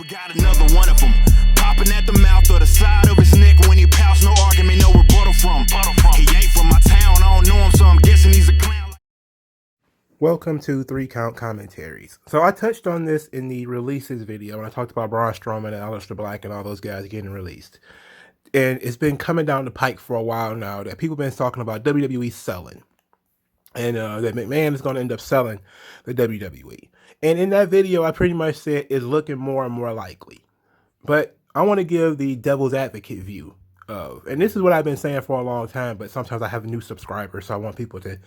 We got another one of them. Popping at the mouth or the side of his neck when he pouts. No argument, no rebuttal from. He ain't from my town, I don't know him, so I'm guessing he's a clown. Welcome to 3 Count Commentaries. So I touched on this in the releases video when I talked about Braun Strowman and Aleister Black and all those guys getting released. And it's been coming down the pike for a while now that people have been talking about WWE selling. And that McMahon is going to end up selling the WWE. And in that video, I pretty much said it's looking more and more likely. But I want to give the devil's advocate view of, and this is what I've been saying for a long time, but sometimes I have new subscribers, so I want people to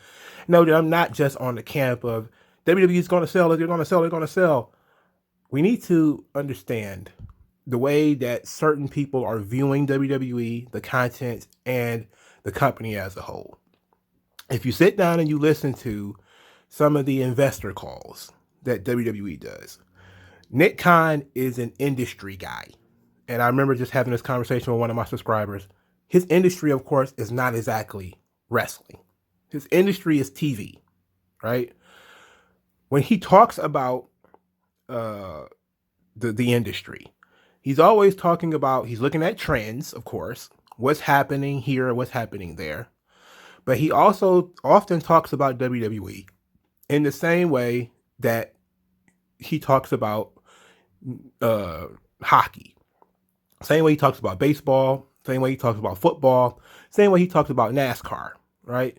know that I'm not just on the camp of WWE is going to sell, they're going to sell, they're going to sell. We need to understand the way that certain people are viewing WWE, the content, and the company as a whole. If you sit down and you listen to some of the investor calls that WWE does, Nick Khan is an industry guy. And I remember just having this conversation with one of my subscribers. His industry, of course, is not exactly wrestling. His industry is TV, right? When he talks about the industry, he's always talking about, he's looking at trends, of course, what's happening here, what's happening there. But he also often talks about WWE in the same way that he talks about hockey. Same way he talks about baseball, same way he talks about football, same way he talks about NASCAR, right?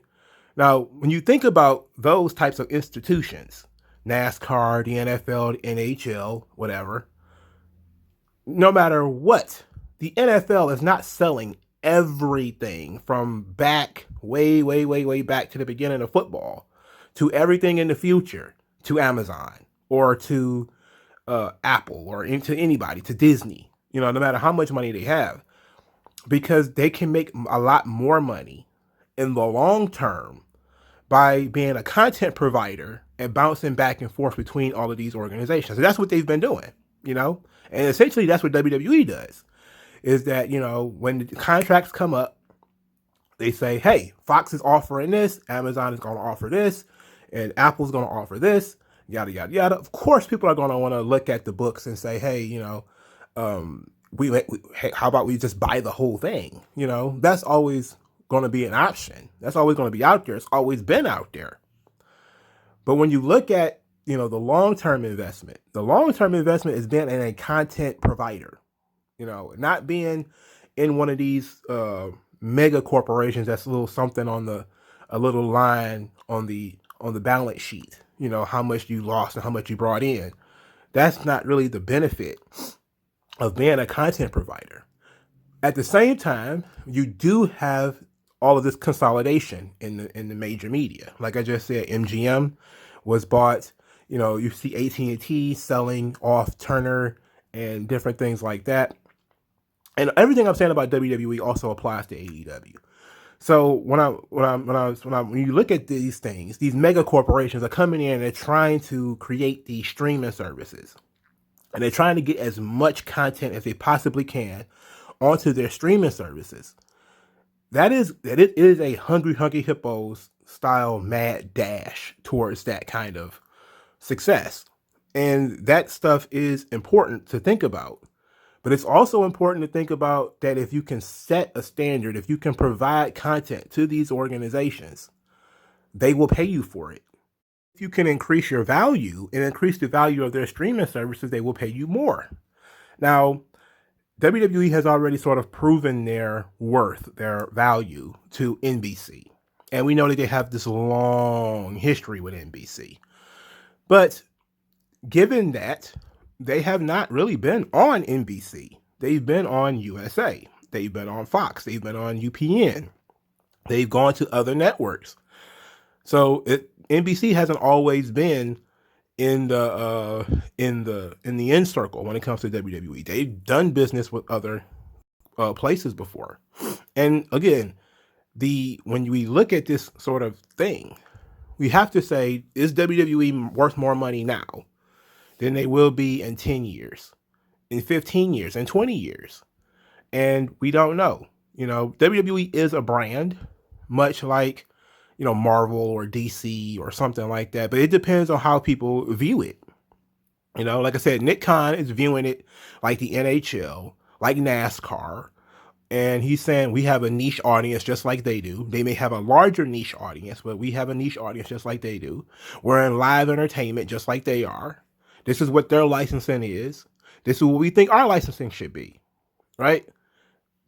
Now, when you think about those types of institutions, NASCAR, the NFL, the NHL, whatever, no matter what, the NFL is not selling everything from back, way back to the beginning of football, to everything in the future, to Amazon, or to Apple, or to anybody, to Disney. You know, no matter how much money they have, because they can make a lot more money in the long term by being a content provider and bouncing back and forth between all of these organizations. And that's what they've been doing, you know, and essentially that's what WWE does, is that, you know, when the contracts come up, they say, hey, Fox is offering this, Amazon is going to offer this, and Apple's going to offer this, yada, yada, yada. Of course, people are going to want to look at the books and say, hey, you know, how about we just buy the whole thing? You know, that's always going to be an option. That's always going to be out there. It's always been out there. But when you look at, you know, the long-term investment has been in a content provider, you know, not being in one of these mega corporations that's a little something on a little line on the balance sheet, you know, how much you lost and how much you brought in. That's not really the benefit of being a content provider. At the same time, you do have all of this consolidation in the major media. Like I just said, MGM was bought. You know, you see AT&T selling off Turner and different things like that. And everything I'm saying about WWE also applies to AEW. So when you look at these things, these mega corporations are coming in and they're trying to create these streaming services. And they're trying to get as much content as they possibly can onto their streaming services. It is a Hungry Hippos style mad dash towards that kind of success. And that stuff is important to think about. But it's also important to think about that if you can set a standard, if you can provide content to these organizations, they will pay you for it. If you can increase your value and increase the value of their streaming services, they will pay you more. Now, WWE has already sort of proven their worth, their value to NBC. And we know that they have this long history with NBC. But given that, they have not really been on NBC. They've been on USA. They've been on Fox. They've been on UPN. They've gone to other networks. So NBC hasn't always been in the end circle when it comes to WWE. They've done business with other places before. And again, when we look at this sort of thing, we have to say, is WWE worth more money now than they will be in 10 years, in 15 years, in 20 years? And we don't know. You know, WWE is a brand, much like, you know, Marvel or DC or something like that. But it depends on how people view it. You know, like I said, Nick Khan is viewing it like the NHL, like NASCAR. And he's saying we have a niche audience just like they do. They may have a larger niche audience, but we have a niche audience just like they do. We're in live entertainment just like they are. This is what their licensing is. This is what we think our licensing should be, right?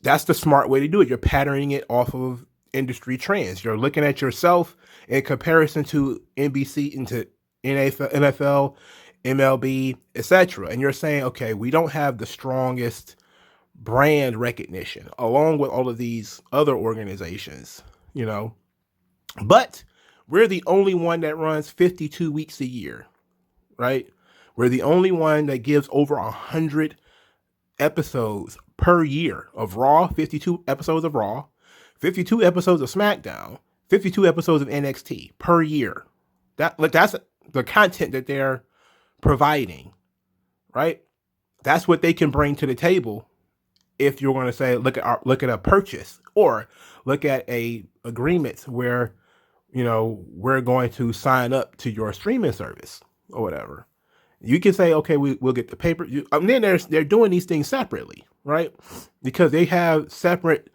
That's the smart way to do it. You're patterning it off of industry trends. You're looking at yourself in comparison to NBC, into NFL, MLB, etc. And you're saying, okay, we don't have the strongest brand recognition along with all of these other organizations, you know, but we're the only one that runs 52 weeks a year, right? We're the only one that gives over 100 episodes per year of Raw, 52 episodes of Raw, 52 episodes of SmackDown, 52 episodes of NXT per year. That's the content that they're providing, right? That's what they can bring to the table. If you're going to say, look at a purchase, or look at a agreement where, you know, we're going to sign up to your streaming service or whatever. You can say, okay, we'll get the paper. And then they're doing these things separately, right? Because they have separate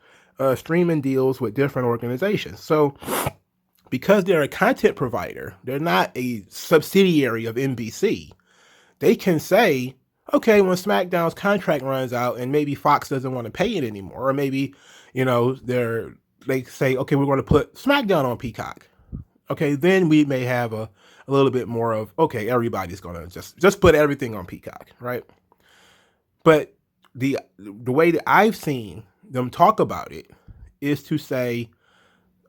streaming deals with different organizations. So because they're a content provider, they're not a subsidiary of NBC. They can say, okay, when SmackDown's contract runs out and maybe Fox doesn't want to pay it anymore, or maybe, you know, they say, okay, we're going to put SmackDown on Peacock. Okay, then we may have a little bit more of, okay, everybody's going to just put everything on Peacock, right? But the way that I've seen them talk about it is to say,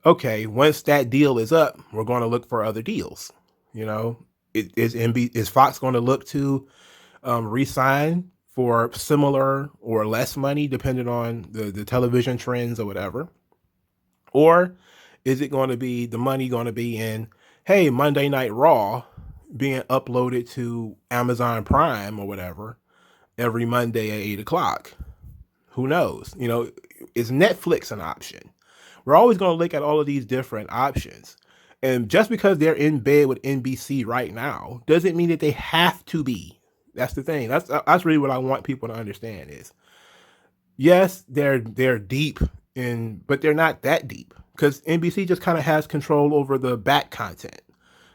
okay, once that deal is up, we're going to look for other deals. You know, is Fox going to look to re-sign for similar or less money, depending on the television trends or whatever? Or is it going to be the money going to be in, hey, Monday Night Raw being uploaded to Amazon Prime or whatever every Monday at 8 o'clock? Who knows? You know, is Netflix an option? We're always going to look at all of these different options. And just because they're in bed with NBC right now doesn't mean that they have to be. That's the thing. That's really what I want people to understand is, yes, they're deep in, but they're not that deep, because NBC just kind of has control over the back content,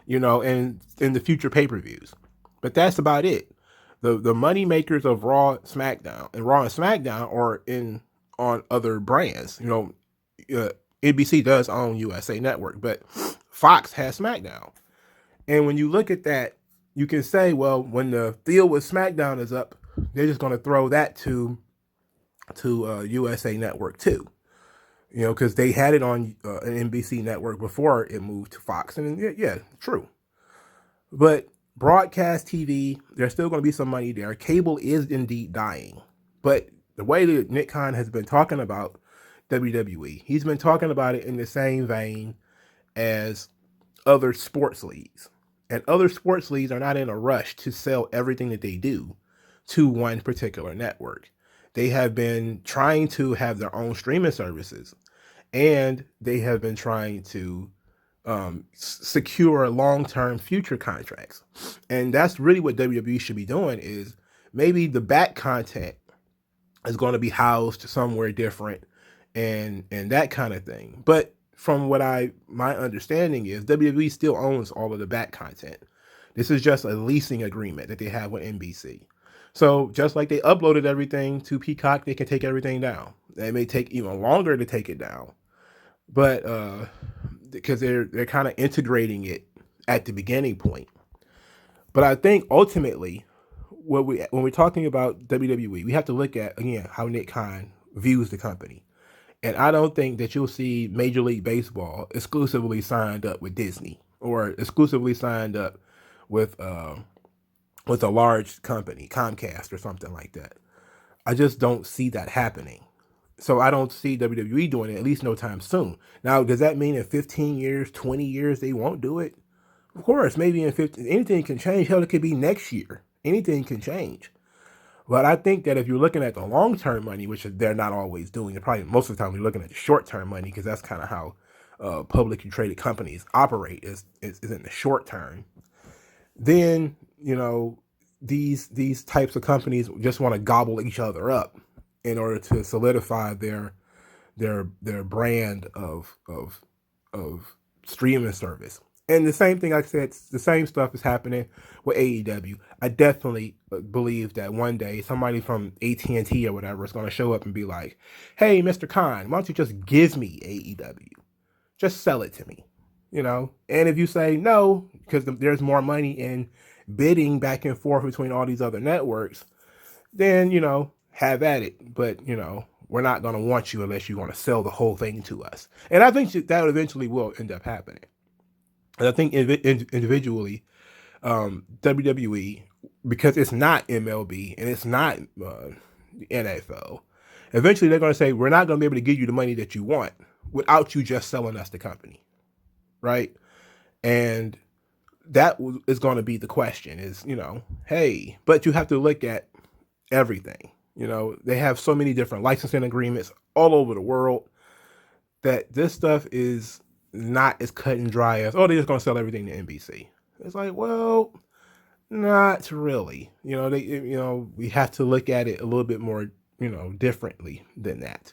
you know, and in the future pay-per-views. But that's about it. The money makers of Raw, SmackDown, and Raw and SmackDown are on other brands. You know, NBC does own USA Network, but Fox has SmackDown. And when you look at that, you can say, well, when the deal with SmackDown is up, they're just going to throw that to USA Network too. You know, because they had it on an NBC network before it moved to Fox. And yeah, true. But broadcast TV, there's still going to be some money there. Cable is indeed dying. But the way that Nick Khan has been talking about WWE, he's been talking about it in the same vein as other sports leagues. And other sports leagues are not in a rush to sell everything that they do to one particular network. They have been trying to have their own streaming services, and they have been trying to secure long-term future contracts. And that's really what WWE should be doing, is maybe the back content is going to be housed somewhere different and that kind of thing. But from what my understanding is, WWE still owns all of the back content. This is just a leasing agreement that they have with NBC. So just like they uploaded everything to Peacock, they can take everything down. It may take even longer to take it down, but because they're kind of integrating it at the beginning point. But I think ultimately, when we're talking about WWE, we have to look at, again, how Nick Khan views the company. And I don't think that you'll see Major League Baseball exclusively signed up with Disney, or exclusively signed up with a large company, Comcast or something like that. I just don't see that happening. So I don't see WWE doing it, at least no time soon. Now, does that mean in 15 years, 20 years, they won't do it? Of course, maybe in 15, anything can change. Hell, it could be next year. Anything can change. But I think that if you're looking at the long-term money, which they're not always doing, and probably most of the time you're looking at the short-term money, because that's kind of how publicly traded companies operate, is in the short term. Then, you know, these types of companies just want to gobble each other up in order to solidify their brand of streaming service. And the same thing, like I said, the same stuff is happening with AEW. I definitely believe that one day somebody from AT&T or whatever is going to show up and be like, "Hey, Mr. Khan, why don't you just give me AEW? Just sell it to me." And if you say no, because there's more money in bidding back and forth between all these other networks, then, have at it. But, we're not going to want you unless you want to sell the whole thing to us. And I think that eventually will end up happening. And I think individually, WWE, because it's not MLB and it's not the NFL, eventually they're going to say, we're not going to be able to give you the money that you want without you just selling us the company. Right? And that is going to be the question is, hey, but you have to look at everything. They have so many different licensing agreements all over the world that this stuff is not as cut and dry as, they're just going to sell everything to NBC. It's like, well, not really. We have to look at it a little bit more, differently than that.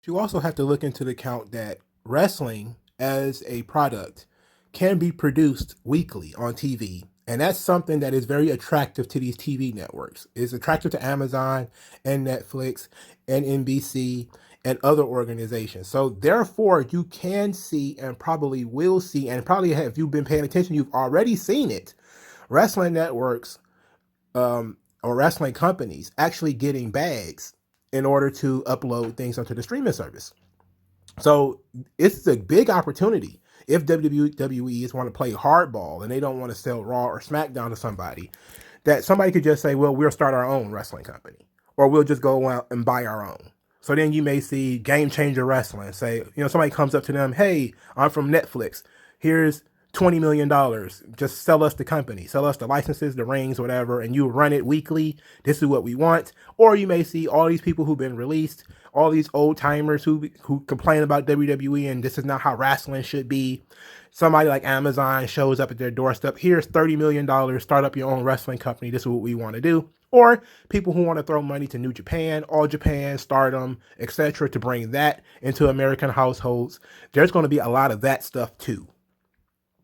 You also have to look into the account that wrestling as a product can be produced weekly on TV. And that's something that is very attractive to these TV networks. It's attractive to Amazon and Netflix and NBC and other organizations. So therefore, you can see and probably will see, and probably if you've been paying attention, you've already seen it, wrestling networks or wrestling companies actually getting bags in order to upload things onto the streaming service. So it's a big opportunity. If WWEs want to play hardball and they don't want to sell Raw or SmackDown to somebody, that somebody could just say, well, we'll start our own wrestling company, or we'll just go out and buy our own. So then you may see Game Changer Wrestling say, somebody comes up to them, hey, I'm from Netflix. Here's $20 million. Just sell us the company, sell us the licenses, the rings, whatever, and you run it weekly. This is what we want. Or you may see all these people who've been released, all these old timers who complain about WWE and this is not how wrestling should be. Somebody like Amazon shows up at their doorstep. Here's $30 million. Start up your own wrestling company. This is what we want to do. Or people who want to throw money to New Japan, All Japan, Stardom, etc., to bring that into American households. There's going to be a lot of that stuff too.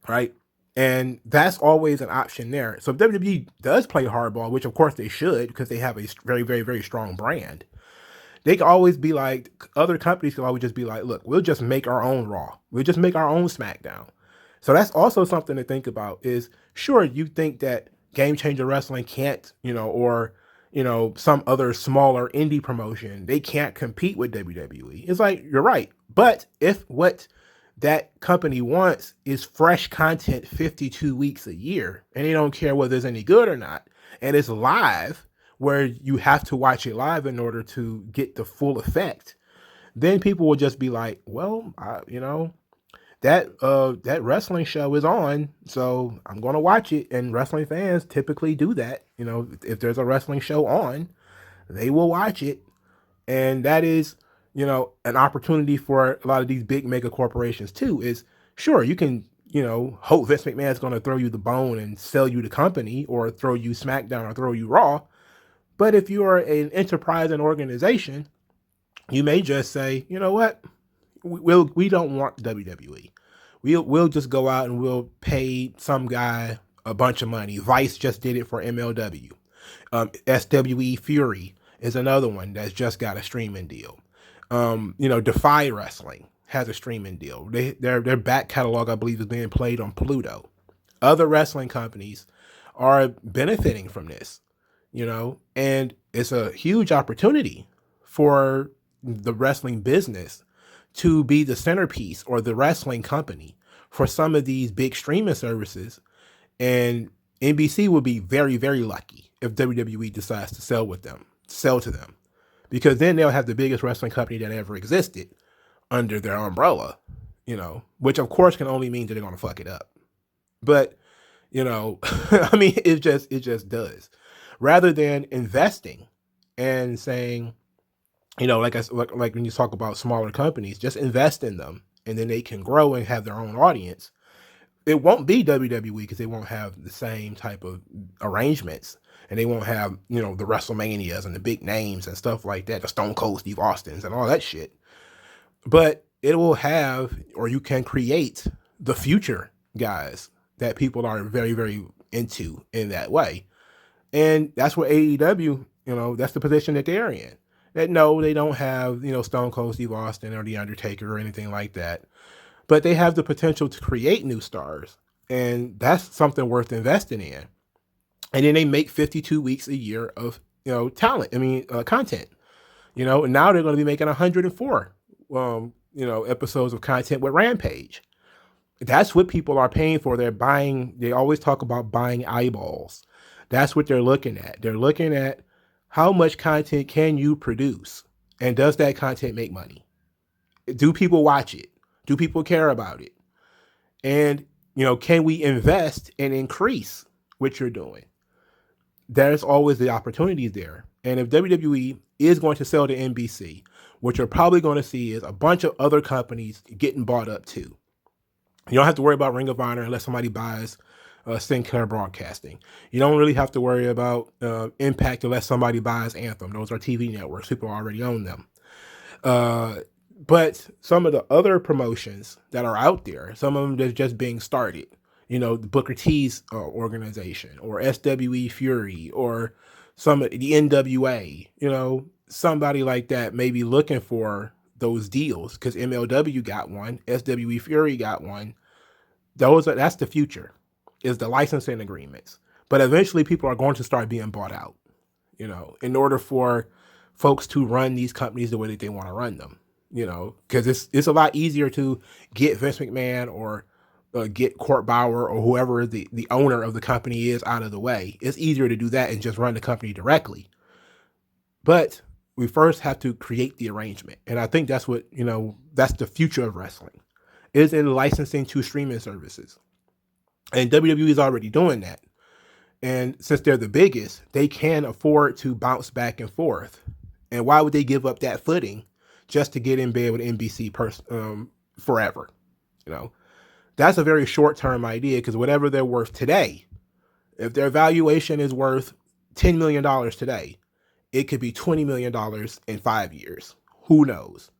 Right? And that's always an option there. So if WWE does play hardball, which of course they should, because they have a very, very, very strong brand, they can always be like, other companies can always just be like, look, we'll just make our own Raw. We'll just make our own SmackDown. So that's also something to think about is, sure, you think that Game Changer Wrestling can't, or, some other smaller indie promotion, they can't compete with WWE. It's like, you're right. But if what that company wants is fresh content 52 weeks a year, and they don't care whether it's any good or not, and it's live, where you have to watch it live in order to get the full effect, then people will just be like, well, that wrestling show is on, so I'm going to watch it. And wrestling fans typically do that. If there's a wrestling show on, they will watch it. And that is, an opportunity for a lot of these big mega corporations too, is sure, you can, hope Vince McMahon's going to throw you the bone and sell you the company or throw you SmackDown or throw you Raw. But if you are an enterprise and organization, you may just say, you know what, we don't want WWE. We'll just go out and we'll pay some guy a bunch of money. Vice just did it for MLW. SWE Fury is another one that's just got a streaming deal. Defy Wrestling has a streaming deal. Their back catalog, I believe, is being played on Pluto. Other wrestling companies are benefiting from this. And it's a huge opportunity for the wrestling business to be the centerpiece or the wrestling company for some of these big streaming services. And NBC will be very, very lucky if WWE decides to sell to them, because then they'll have the biggest wrestling company that ever existed under their umbrella, which of course can only mean that they're going to fuck it up. But, it just does. Rather than investing and saying, like when you talk about smaller companies, just invest in them and then they can grow and have their own audience. It won't be WWE because they won't have the same type of arrangements and they won't have, you know, the WrestleManias and the big names and stuff like that, the Stone Cold Steve Austins and all that shit. But it will have, or you can create the future guys that people are very, very into in that way. And that's what AEW, you know, that's the position that they're in. That no, they don't have, you know, Stone Cold Steve Austin or The Undertaker or anything like that. But they have the potential to create new stars. And that's something worth investing in. And then they make 52 weeks a year of, you know, content. You know, and now they're going to be making 104, you know, episodes of content with Rampage. That's what people are paying for. They're buying, they always talk about buying eyeballs. That's what they're looking at. They're looking at how much content can you produce? And does that content make money? Do people watch it? Do people care about it? And, you know, can we invest and increase what you're doing? There's always the opportunities there. And if WWE is going to sell to NBC, what you're probably going to see is a bunch of other companies getting bought up too. You don't have to worry about Ring of Honor unless somebody buys Sinclair Broadcasting. You don't really have to worry about Impact unless somebody buys Anthem. Those are TV networks. People already own them. But some of the other promotions that are out there, some of them that's just being started, you know, the Booker T's organization or SWE Fury or some of the NWA, you know, somebody like that may be looking for those deals because MLW got one, SWE Fury got one. That's the future, is the licensing agreements. But eventually people are going to start being bought out, you know, in order for folks to run these companies the way that they want to run them, you know, because it's a lot easier to get Vince McMahon or get Court Bauer or whoever the owner of the company is out of the way. It's easier to do that and just run the company directly. But we first have to create the arrangement. And I think that's what, you know, that's the future of wrestling, is in licensing to streaming services. And WWE is already doing that. And since they're the biggest, they can afford to bounce back and forth. And why would they give up that footing just to get in bed with NBC forever? You know, that's a very short-term idea, because whatever they're worth today, if their valuation is worth $10 million today, it could be $20 million in 5 years. Who knows?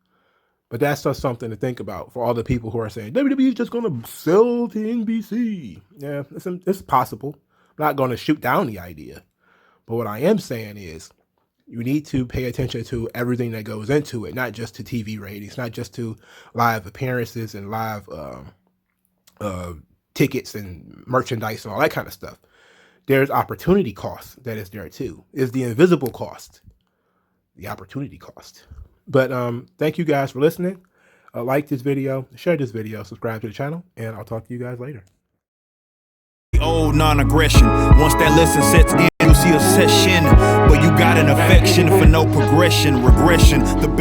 But that's just something to think about for all the people who are saying WWE is just going to sell to NBC. Yeah, it's possible. I'm not going to shoot down the idea. But what I am saying is you need to pay attention to everything that goes into it, not just to TV ratings, not just to live appearances and live tickets and merchandise and all that kind of stuff. There's opportunity cost that is there too. Is the invisible cost, the opportunity cost. But thank you guys for listening. Like this video, share this video, subscribe to the channel, and I'll talk to you guys later. Old non-aggression. Once that lesson sets in, you'll see a session, but you got an affection for no progression, regression. The